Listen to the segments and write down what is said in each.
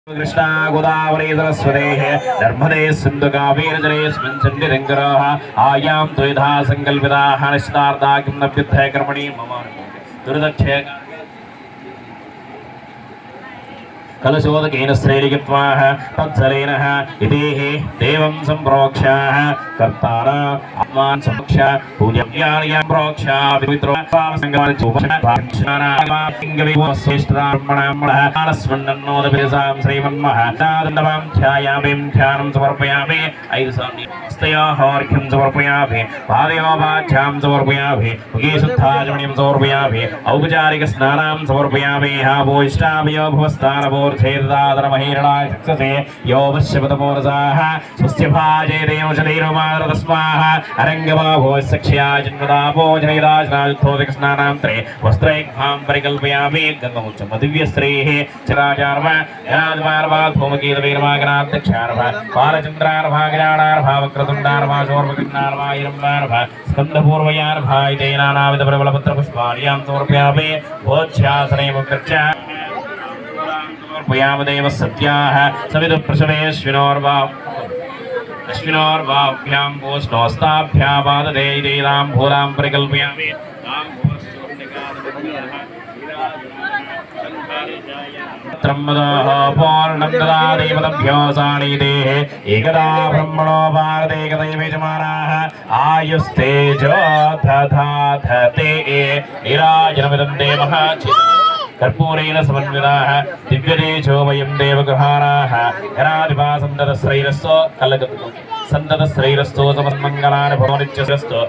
कृष्णा गोदावरी सरस्वती नर्मदे सिंधु कावेरी जलेस्मिन् सन्निधिङ्कराः आयां द्वैधा संकल्पिताः निश्चितार्था किं न विद्धे कर्मणि मम दुर्दक्षे कलशोदकेन श्रेणिकृत्वाः तत्सरेणः इति देवं सम्प्रोक्ष्याः कर्तारा आत्मान् सम्प्रोक्ष्य पूज्यव्यार्यं प्रोक्ष्य पवित्रो संगमन चोपश्रेष्ठार्पणमणः श्रीमन्महादण्डवां ध्यायामि ध्यानं समर्पयामि ऐदस्तयोर्घ्यं समर्पयामि पादयोपाध्यां समर्पयामि मुखे शुद्धाचमनीं समर्पयामि औपचारिक स्नानां समर्पयामि हाभोष्टाभयो भवस्तानभो छेदादरमहीरणाय सक्ससे यो वश्यपदमोरसाः स्वस्य भाजे देवशलीरमादरतस्माः अरङ्गमाभो सख्या जन्मदापो जनेराजनाजुद्धोदकस्नानान्तरे वस्त्रैग्भां परिकल्पयामि गङ्गमुच्चम दिव्यस्त्रेः चराचार्व याद्वार्वा धूमकेतवीरमागनाध्यक्षार्व बालचन्द्रार्वा गजानार्वा वक्रतुण्डार्वा शोर्वकृष्णार्वा इरम्बार्वा स्कन्दपूर्वयार्वा इति नानाविधप्रबलपत्रपुष्पाण्यां समर्पयामि भोज्यासने मुक्तच्च समर्पयामदेव सत्याः सवितुः पोष्णोस्ताभ्यां पादते इतीनां भूरां परिकल्पयामि पूर्णं ददादेवतभ्यो साणीदेः एकदा ब्रह्मणो भारतेकदैवेजमानाः आयुस्तेजो दधाधते निराजनमिदं देवः कर्पूरेण समन्विताः दिव्यतेजो वयं देवगृहाणाः घराधिपा सन्ततश्रैरस्तो कलगतु सन्ततश्रैरस्तो समन्मङ्गलानि भवनित्यस्तु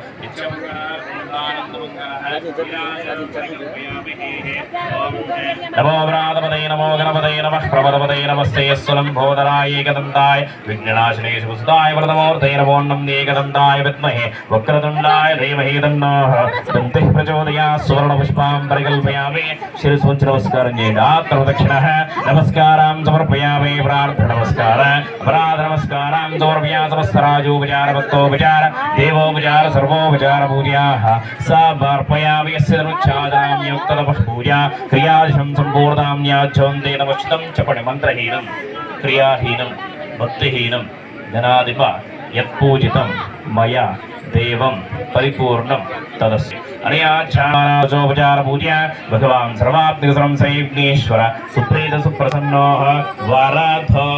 नमो व्रातपदे नमो गणपते नमः प्रमदपदे नमस्ते स्वलम्भोदराय एकदन्ताय विघ्ननाशिने शुभसुताय वरदमूर्ते नमोन्नम् एकदन्ताय विद्महे वक्रतुण्डाय धीमहि तन्नः दन्तिः प्रचोदयात् सुवर्णपुष्पां परिकल्पयामि शिरसोच्चनमस्कारं प्रदक्षिणः नमस्कारां समर्पयामि प्रार्थनमस्कार अपराधनमस्कारां समर्पयामि समस्तराजोपचार भक्तोपचार देवोपचार सर्वोपचार पूज्याः समर्पयामि यस्य धनुच्छादनां योक्ततपः पूजा क्रियादिशं सम्पूर्णां न्याज्योन्ते नमस्तं च पणिमन्त्रहीनं क्रियाहीनं भक्तिहीनं जनाधिप यत्पूजितं मया देवं परिपूर्णं तदस्य अनयाचारोपचार पूज्य भगवान् सर्वात्मकसर्वं श्री विघ्नेश्वर सुप्रीत सुप्रसन्नो वरदो